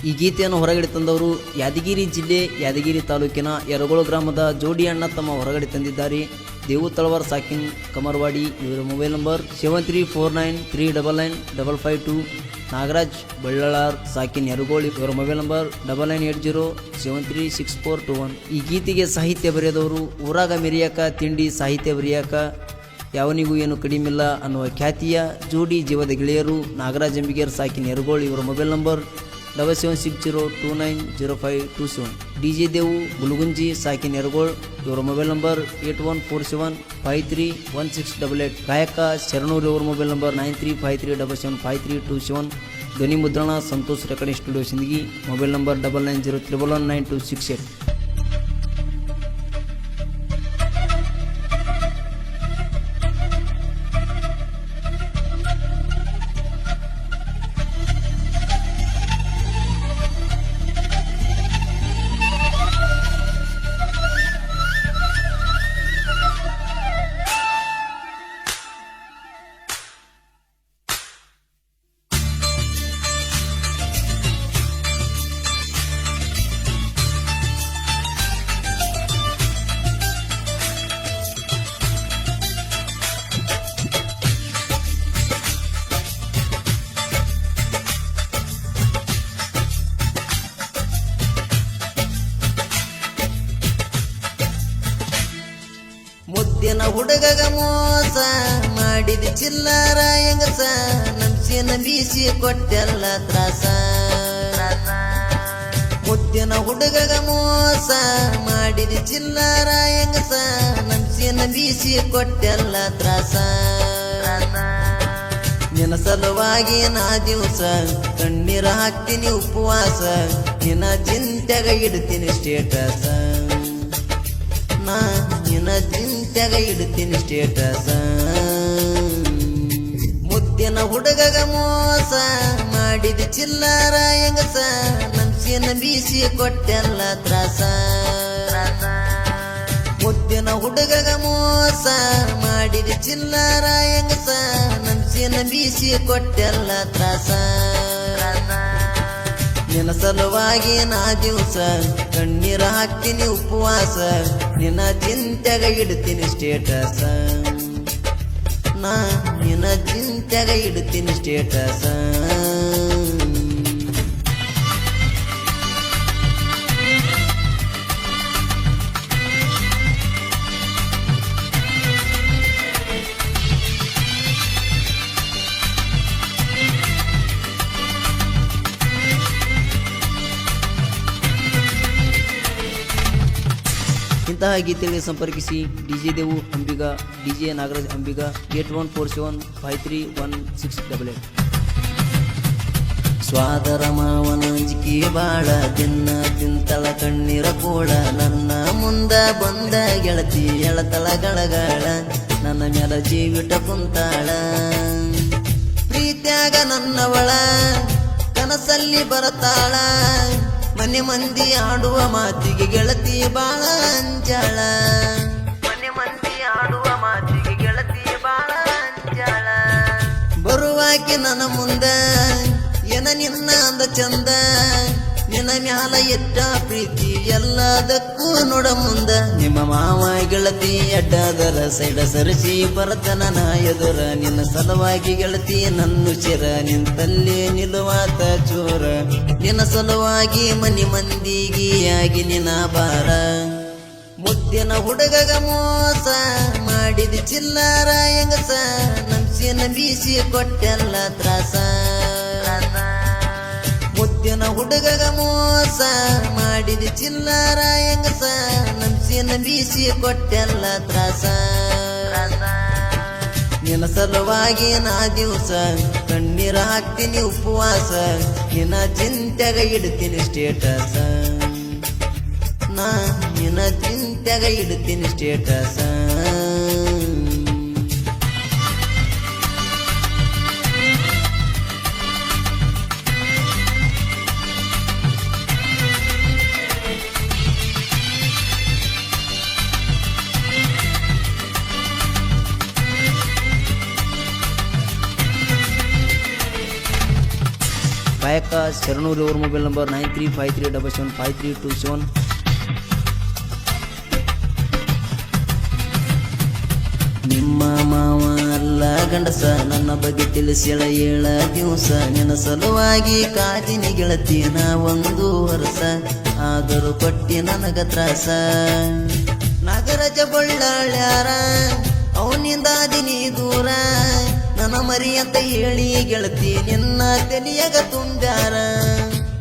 ಈ ಗೀತೆಯನ್ನು ಹೊರಗಡೆ ತಂದವರು ಯಾದಗಿರಿ ಜಿಲ್ಲೆ ಯಾದಗಿರಿ ತಾಲೂಕಿನ ಯರಗೋಳು ಗ್ರಾಮದ ಜೋಡಿ ಅಣ್ಣ ತಮ್ಮ ಹೊರಗಡೆ ತಂದಿದ್ದಾರೆ. ದೇವು ತಳವಾರ್ ಸಾಕಿನ್ ಕಮರ್ವಾಡಿ. ಇವರ ಮೊಬೈಲ್ ನಂಬರ್ 7349399552. ನಾಗರಾಜ್ ಬಳ್ಳಾಳಾರ್ ಸಾಕಿನ್ ಯರಗೋಳಿ. ಇವರ ಮೊಬೈಲ್ ನಂಬರ್ 9980736421. ಈ ಗೀತೆಗೆ ಸಾಹಿತ್ಯ ಬರೆದವರು ಊರಾಗ ಮೆರಿಯಾಕ ತಿಂಡಿ ಸಾಹಿತ್ಯ ಬರೆಯಾಕ ಯಾವನಿಗೂ ಏನು ಕಡಿಮಿಲ್ಲ ಅನ್ನುವ ಖ್ಯಾತಿಯ ಜೋಡಿ ಜೀವದ ಗೆಳೆಯರು ನಾಗರಾಜ್ ಅಂಬಿಗೇರ್ ಸಾಕಿನ್ ಯರಗೋಳಿ. ಇವರ mobile number 7760290527. DJ Devu Gulagunji ಸಾಕಿನ್ ಯರಗೋಳ್. ಇವರ ಮೊಬೈಲ್ ನಂಬರ್ 8147531688. ಗಾಯಕ ಶರಣೂರ್. ಇವರ ಮೊಬೈಲ್ ನಂಬರ್ 9353775327. ಧ್ವನಿ ಮುದ್ರಣ Santosh recording studio Sindagi. Mobile number 9901119268. ಮುದ್ದಿನ ಹುಡುಗಗ ಮೋಸ ಮಾಡಿದ ಚಿಲ್ಲರ ಹೆಂಗಸ ನಂಬಿಸಿನ ಬೀಸಿ ಕೊಟ್ಟೆಲ್ಲ ತ್ರಾಸ. ಮುದ್ದಿನ ಹುಡುಗಗ ಮೋಸ ಮಾಡಿದ ಚಿಲ್ಲರ ಹೆಂಗಸ ನಂಬಿಸಿನ ಬೀಸಿ ಕೊಟ್ಟೆಲ್ಲ ತ್ರಾಸ. ನಿನ್ನ ಸಲುವಾಗಿ ನಾ ದಿವಸ ಕಣ್ಣೀರ ಹಾಕ್ತೀನಿ ಉಪವಾಸ. ನಿನ್ನ ಚಿಂತೆಗ ಇಡ್ತೀನಿ ಸ್ಟೇಟಸ್. ನಿನ್ನ ಚಿಂತೆಗ ಇಡ್ತೀನಿ ಸ್ಟೇಟಸ್. ಮುದ್ದಿನ ಹುಡುಗಗ ಮೋಸ ಮಾಡಿದ ಚಿಲ್ಲರ ಹೆಂಗಸ ನಂಬಿಸಿನ ಬೀಸಿ ಕೊಟ್ಟೆಲ್ಲ ತ್ರಾಸ. ಮುದ್ದಿನ ಹುಡುಗಗ ಮೋಸ ಮಾಡಿದ ಚಿಲ್ಲರ ಹೆಂಗಸ ನಂಬಿಸಿನ ಬೀಸಿ ಕೊಟ್ಟೆಲ್ಲ ತ್ರಾಸ. ನಿನ್ನ ಸಲುವಾಗಿ ನಾ ದಿವಸ ಕಣ್ಣೀರ ಹಾಕ್ತೀನಿ ಉಪವಾಸ. ನಿನ್ನ ಚಿಂತೆಗ ಇಡ್ತೀನಿ ಸ್ಟೇಟಸ್. ನಿನ್ನ ಚಿಂತೆಗ ಇಡ್ತೀನಿ ಸ್ಟೇಟಸ್. ಇಂತಹ ಗೀತೆಗಳಿಗೆ ಸಂಪರ್ಕಿಸಿ DJ ದೇವು ಅಂಬಿಗ, DJ ನಾಗರಾಜ್ ಅಂಬಿಗ 8147531688. ಸ್ವಾದರ ಮಾವನ ಅಂಜಿಕೆ ಬಾಳ ದಿನ ತಿಂತಳ ಕಣ್ಣೀರ ಕೂಡ. ನನ್ನ ಮುಂದ ಬಂದ ಗೆಳತಿ ಎಳತಳ ಗಳಗಳ ನನ್ನ ಮ್ಯಾಲ ಜೀವಿಟ ಕುಂತಾಳ. ಪ್ರೀತ್ಯಾಗ ನನ್ನವಳ ಕನಸಲ್ಲಿ ಬರತಾಳ. ಮನೆ ಮಂದಿ ಆಡುವ ಮಾತಿಗೆ ಗೆಳತಿ ಬಾಳ ಅಂಜಾಳ. ಮನೆ ಮಂದಿ ಆಡುವ ಮಾತಿಗೆ ಗೆಳತಿ ಬಾಳ ಅಂಜಾಳ. ಬರುವಾಕಿ ನನ್ನ ಮುಂದ ಏನ ನಿನ್ನ ಅಂದ ಚಂದ. ನಿನ್ನ ಮ್ಯಾಲ ಎಟ್ಟ ಪ್ರೀತಿ ಎಲ್ಲದಕ್ಕೂ ನೋಡ ಮುಂದ. ನಿಮ್ಮ ಮಾವ ಗೆಳತಿ ಅಡ್ಡದರ ಸೈಡ ಸರಿಸಿ ಬರತನ ನಾ ಎದುರ. ನಿನ್ನ ಸಲುವಾಗಿ ಗೆಳತಿ ನನ್ನ ಚಿರ ನಿಂತಲ್ಲಿ ನಿಲ್ಲುವಾತ ಚೋರ. ನಿನ್ನ ಸಲುವಾಗಿ ಮನಿ ಮಂದಿಗೆ ಆಗಿ ನಿನ್ನ ಬಾರ. ಮುದ್ದಿನ ಹುಡುಗಗ ಮೋಸ ಮಾಡಿದ ಚಿಲ್ಲರ ಹೆಂಗಸ ನಂಬಿಸಿನ ಬೀಸಿ ಕೊಟ್ಟೆಲ್ಲ ತ್ರಾಸ. ಮುದ್ದಿನ ಹುಡುಗಗ ಮೋಸ ಮಾಡಿದ ಚಿಲ್ಲರ ಹೆಂಗಸ ನಂಬಿಸಿನ ಬೀಸಿ ಕೊಟ್ಟೆಲ್ಲ ತ್ರಾಸ. ನಿನ್ನ ಸಲುವಾಗಿ ನಾ ದಿವಸ ಕಣ್ಣೀರ ಹಾಕ್ತೀನಿ ಉಪವಾಸ. ನಿನ್ನ ಚಿಂತೆಗ ಇಡ್ತೀನಿ ಸ್ಟೇಟಸ್. ನಿನ್ನ ಚಿಂತೆಗ ಇಡ್ತೀನಿ ಸ್ಟೇಟಸ್. ಗಾಯಕ ಶರಣೂರ್ ಅವ್ರ ಮೊಬೈಲ್ ನಂಬರ್ 9353775327. ನಿಮ್ಮ ಮಾವ ಅಲ್ಲ ಗಂಡಸ, ನನ್ನ ಬಗ್ಗೆ ತಿಳಿಸೇಳ ಏಳ ದಿವಸ, ನಿನ್ನ ಸಲುವಾಗಿ ಕಾದಿನಿ ಗೆಳತಿನ ಒಂದು ವರ್ಷ, ಆದರೂ ಕೊಟ್ಟಿ ನನಗ ತ್ರಾಸ. ನಾಗರಾಜ ಬಳ್ಳಾಳ್ಯಾರ ಅವನಿಂದ ದಿನಿ ದೂರ, ನನ್ನ ಮರಿ ಅಂತ ಹೇಳಿ ಗೆಳತಿ ನಿನ್ನ ತಲಿಯಾಗ ತುಂಬ್ಯಾರ,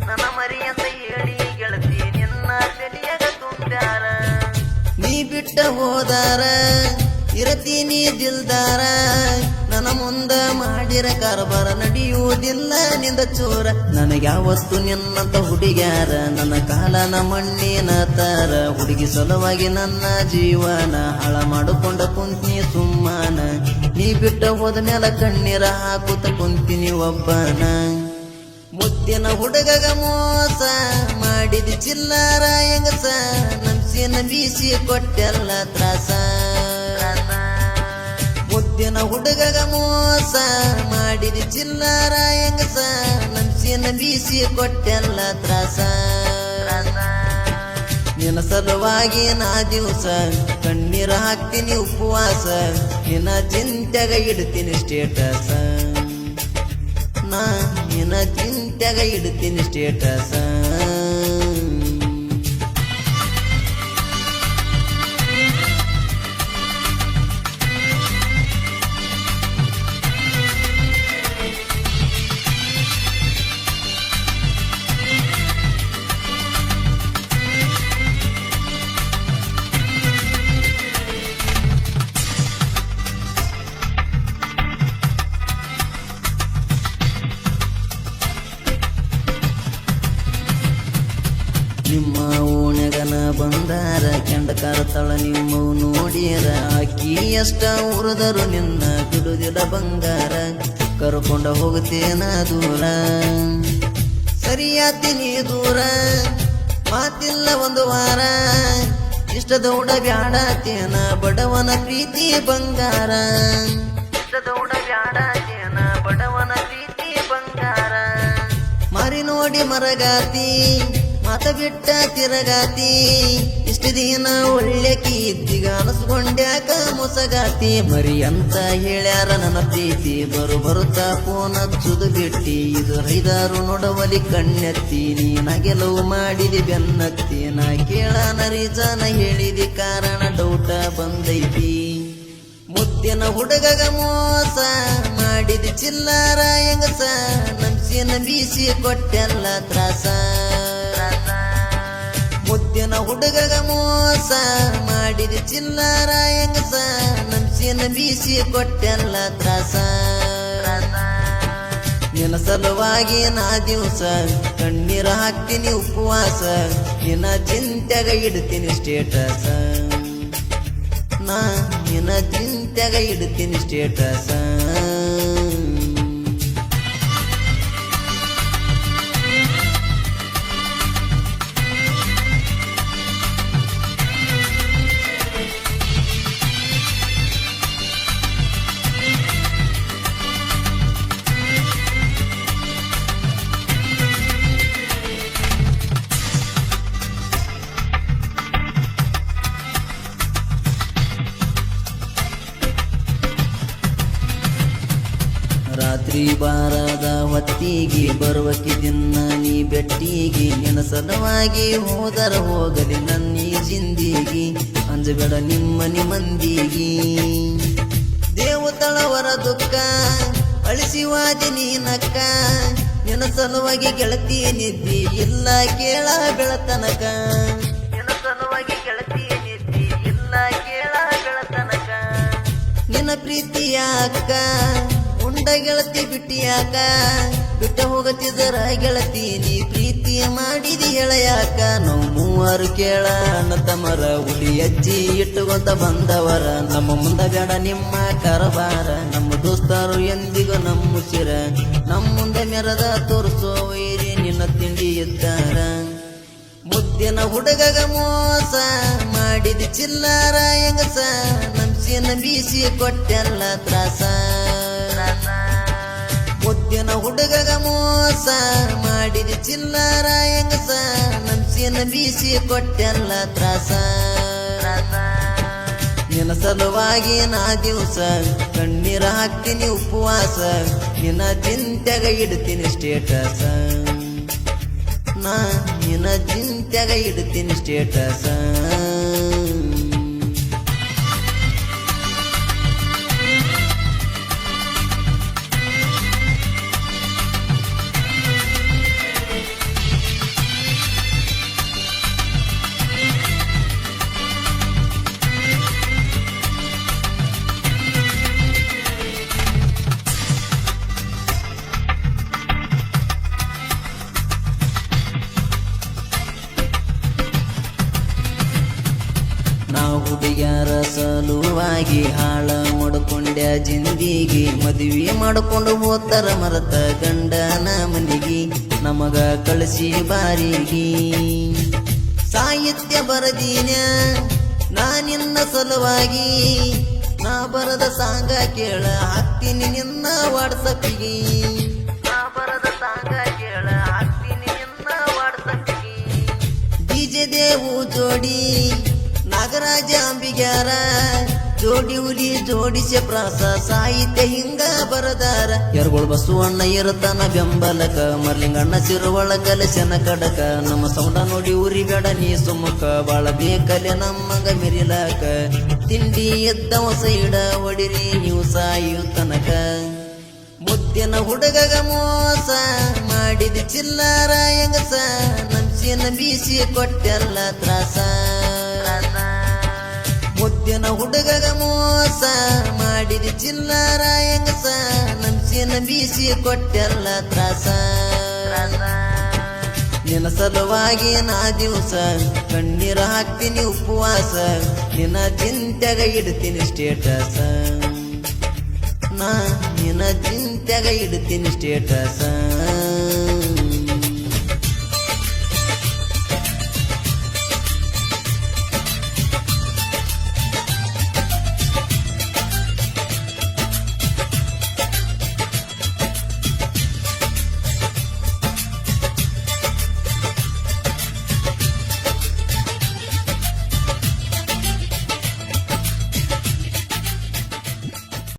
ನನ್ನ ಮರಿ ಅಂತ ಹೇಳಿ ಗೆಳತಿ ನಿನ್ನ ತಲಿಯಾಗ ತುಂಬ್ಯಾರ. ನೀ ಬಿಟ್ಟ ಹೋದಾರ ಇರತೀನಿ ದಿಲ್ದಾರ, ನನ್ನ ಮುಂದ ಮಾಡಿರ ಕಾರ್ಬಾರ ನಡೆಯುವುದಿಲ್ಲ ನಿಂದ ಚೋರ. ನನಗ್ಯಾವತ್ತು ನಿನ್ನಂತ ಹುಡುಗ್ಯಾರ, ನನ್ನ ಕಾಲನ ಮಣ್ಣಿನ ತರ, ಹುಡುಗಿ ಸಲುವಾಗಿ ನನ್ನ ಜೀವನ ಹಾಳ ಮಾಡಿಕೊಂಡ ಕುಂತೀನಿ ಸುಮ್ಮನ. ನೀ ಬಿಟ್ಟ ಹೋದ ಮೇಲೆ ಕಣ್ಣೀರ ಹಾಕುತ್ತ ಕುಂತೀನಿ ಒಬ್ಬನ. ಮುದ್ದಿನ ಹುಡುಗಗ ಮೋಸ ಮಾಡಿದ ಚಿಲ್ಲಾರ ಹೆಂಗಸ, ನಮ್ಸಿನ ಬೀಸಿ ಕೊಟ್ಟೆಲ್ಲ ತ್ರಾಸ. ಮುದ್ದಿನ ಹುಡುಗಗ ಮೋಸ ಮಾಡಿದ ಚಿಲ್ಲಾರ ಹೆಂಗಸ, ನಮ್ಸಿನ ಬೀಸಿ ಕೊಟ್ಟೆಲ್ಲ ತ್ರಾಸ. ನಿನ್ನ ಸಲುವಾಗಿ ನಾ ದಿವಸ ಕಣ್ಣೀರ ಹಾಕ್ತೀನಿ ಉಪವಾಸ, ನಿನ್ನ ಚಿಂತೆಗ ಇಡ್ತೀನಿ ಸ್ಟೇಟಸ, ನಾ ನಿನ್ನ ಚಿಂತೆಗ ಇಡ್ತೀನಿ ಸ್ಟೇಟಸ. ನಿಮ್ಮ ಓಣೆಗನ ಬಂದಾರ ಕೆಂಡ ಕಾರತಳ ನಿಮ್ಮವು ನೋಡಿರ, ಆಕಿ ಎಷ್ಟ ಉರಿದರು ನಿನ್ನ ಬಿಡುದಿಲ್ಲ ಬಂಗಾರ, ಕರ್ಕೊಂಡ ಹೋಗ್ತೇನ ದೂರ. ಸರಿಯಾತೀನಿ ದೂರ ಮಾತಿಲ್ಲ ಒಂದು ವಾರ, ಇಷ್ಟ ದೌಡ ಬ್ಯಾಡತೇನ ಬಡವನ ಪ್ರೀತಿ ಬಂಗಾರ, ಇಷ್ಟ ದೌಡ ಬ್ಯಾಡತೇನ ಬಡವನ ಪ್ರೀತಿ ಬಂಗಾರ. ಮಾರಿ ನೋಡಿ ಮರಗಾತಿ ಮಾತ ಬಿಟ್ಟ ತಿರಗಾತಿ, ಇಷ್ಟ ದಿನ ಒಳ್ಳೆಕಿ ಇದ್ದೀಗ ಅನಸ್ಕೊಂಡ್ಯಾಕ ಮೊಸಗಾತಿ. ಮರಿ ಅಂತ ಹೇಳ್ಯಾರ ನನ್ನ ಪ್ರೀತಿ, ಬರುತ್ತಾ ಫೋನ್ ಹಚ್ಚುದು ಬಿಟ್ಟಿ, ಇದು ಐದಾರು ನೋಡವಲಿ ಕಣ್ಣೆತ್ತಿ, ನೀನ ಗೆಲುವು ಮಾಡಿದಿ ಬೆನ್ನತ್ತಿ. ನಾ ಕೇಳನ ರೀಜನ ಹೇಳಿದಿ ಕಾರಣ ಡೌಟ ಬಂದೈತಿ. ಮುದ್ದಿನ ಹುಡುಗಗ ಮೋಸ ಮಾಡಿದ ಚಿಲ್ಲಾರ ಹೆಂಗಸ, ನಮ್ಸಿನ ಬೀಸಿ ಕೊಟ್ಟೆಲ್ಲ ತ್ರಾಸ. ಮುದ್ದಿನ ಹುಡುಗಗ ಮೋಸ ಮಾಡಿದ ಚಿಲ್ಲಾರ ಹೆಂಗಸ, ನಮ್ಸಿನ ಬೀಸಿ ಕೊಟ್ಟೆಲ್ಲ ತ್ರಾಸ. ನಿನ್ನ ಸಲುವಾಗಿ ನಾ ದಿವಸ ಕಣ್ಣೀರ ಹಾಕ್ತೀನಿ ಉಪವಾಸ, ನಿನ್ನ ಚಿಂತೆಗ ಇಡ್ತೀನಿ ಸ್ಟೇಟಸ, ನಾ ನಿನ್ನ ಚಿಂತೆಗ ಇಡ್ತೀನಿ ಸ್ಟೇಟಸ. ರಾತ್ರಿ ಬಾರದ ಹೊತ್ತಿಗೆ ಬರುವಕ್ಕೆ ದಿನ ನೀ ಬೆಟ್ಟಿಗೆ, ನಿನ್ನ ಸಲುವಾಗಿ ಹೋದರ ಹೋಗಲಿ ನನ್ನೀ ಜಿಂದಿಗಿ, ಅಂಜಬೇಡ ನಿಮ್ಮನಿ ಮಂದಿಗಿ. ದೇವತಳವರ ದುಃಖ ಅಳಿಸಿವಾದಿ ನೀನಕ್ಕ, ನಿನ್ನ ಸಲುವಾಗಿ ಗೆಳತಿ ನಿದ್ದಿ ಇಲ್ಲ ಕೇಳ ಬೆಳತನಕ, ನಿನ್ನ ಸಲುವಾಗಿ ಗೆಳತಿ ನಿದ್ದಿ ಇಲ್ಲ ಕೇಳ ಬೆಳತನಕ. ನಿನ್ನ ಪ್ರೀತಿಯ ಅಕ್ಕ ಉಂಡ ಗೆಳತಿ ಬಿಟ್ಟಿಯಾಕ, ಬಿಟ್ಟ ಹೋಗತಿದರ ಗೆಳತಿ ನೀ ಪ್ರೀತಿ ಮಾಡಿದಿ ಹೇಳಯಾಕ. ನಾವು ಮೂವರು ಕೇಳ ಅಣ್ಣ ತಮ್ಮರ ಹುಲಿ ಅಜ್ಜಿ ಇಟ್ಟುಕೊಂತ ಬಂದವರ, ನಮ್ಮ ಮುಂದ ಬೇಡ ನಿಮ್ಮ ಕರಬಾರ, ನಮ್ಮ ದೋಸ್ತರು ಎಂದಿಗೂ ನಮ್ಮ ಸಿರ, ನಮ್ಮ ಮುಂದೆ ಮೆರದ ತೋರಿಸೋ ವೈರಿ ನಿನ್ನ ತಿಂಡಿ ಇದ್ದಾರ. ಮುದ್ದಿನ ಹುಡುಗಗ ಮೋಸ ಮಾಡಿದ ಚಿಲ್ಲಾರ ಹೆಂಗಸ, ನಮ್ಸಿನ ಬೀಸಿ ಕೊಟ್ಟೆಲ್ಲ ತ್ರಾಸ. ಮುದ್ದಿನ ಹುಡುಗಗ ಮೋಸ ಮಾಡಿದ ಚಿಲ್ಲರ ಹೆಂಗಸ ನಮ್ಸಿನ ಬೀಸಿ ಕೊಟ್ಟೆಲ್ಲ ತ್ರಾಸ ನಿನ್ನ ಸಲುವಾಗಿ ನಾ ದಿವಸ ಕಣ್ಣೀರ ಹಾಕ್ತೀನಿ ಉಪವಾಸ ನಿನ್ನ ಚಿಂತೆಗ ಇಡ್ತೀನಿ ಸ್ಟೇಟಸ ನಾ ನಿನ್ನ ಚಿಂತೆಗ ಇಡ್ತೀನಿ ಸ್ಟೇಟಸ ನಾ ಹುಡುಗ್ಯಾರ ಸಲುವಾಗಿ ಹಾಳ ಮಾಡ್ಕೊಂಡ್ಯ ಜಿಂದಿಗಿ ಮದುವೆ ಮಾಡ್ಕೊಂಡು ಹೋತರ ಮರತ ಗಂಡನ ಮನಿಗಿ ನಮಗ ಕಳಿಸಿ ಬಾರಿಗೆ ಸಾಹಿತ್ಯ ಬರದೀನ ನಾ ನಿನ್ನ ಸಲುವಾಗಿ ನಾ ಬರದ ಸಾಂಗ ಕೇಳ ಹಾಕ್ತೀನಿ ನಿನ್ನ ವಾಟ್ಸಪ್ಪಿಗೆ ನಾ ಬರದ ಸಾಂಗ ಕೇಳ ಹಾಕ್ತೀನಿ ನಿನ್ನ ವಾಟ್ಸಪ್ಪಿಗೆ ಡಿಜೆ ದೇವು ಜೋಡಿ ನಾಗರಾಜ ಅಂಬಿಗ್ಯಾರ ಜೋಡಿ ಹುಲಿ ಜೋಡಿಸಿ ಪ್ರಾಸ ಸಾಹಿತ್ಯ ಹಿಂಗ ಬರದಾರ ಎರಗೋಳ್ ಬಸವಣ್ಣ ಇರತನ ಬೆಂಬಲಕ ಮರ್ಲಿಂಗಣ್ಣ ಸಿರುವಳ ಕಲಸನ ಕಡಕ ನಮ್ಮ ಸೌಂಡ ನೋಡಿ ಉರಿ ಬೇಡ ನೀ ಸುಮುಖ ಬಾಳ ಬೇಕಲೆ ನಮ್ಮಂಗ ಮೆರಿಲಾಕ ತಿಂಡಿ ಎದ್ದವ ಸೈಡ ಒಡಿರಿ ನೀವು ಸಾಯು ತನಕ ಮುದ್ದಿನ ಹುಡುಗಗ ಮೋಸ ಮಾಡಿದ ಚಿಲ್ಲರ ಹೆಂಗಸ ನಮ್ಸಿನ ಬೀಸಿ ಕೊಟ್ಟೆಲ್ಲ ತ್ರಾಸ ಮುದ್ದಿನ ಹುಡುಗಗ ಮೋಸ ಮಾಡಿದ ಚಿಲ್ಲರ ಹೆಂಗಸ ನಮ್ಸಿನ ಬೀಸಿ ಕೊಟ್ಟೆಲ್ಲ ತ್ರಾಸ ನಿನ್ನ ಸಲುವಾಗಿ ನಾ ದಿವಸ ಕಣ್ಣೀರ ಹಾಕ್ತೀನಿ ಉಪವಾಸ ನಿನ್ನ ಚಿಂತೆಗ ಇಡ್ತೀನಿ ಸ್ಟೇಟಸ ನಾ ನಿನ್ನ ಚಿಂತೆಗ ಇಡ್ತೀನಿ ಸ್ಟೇಟಸ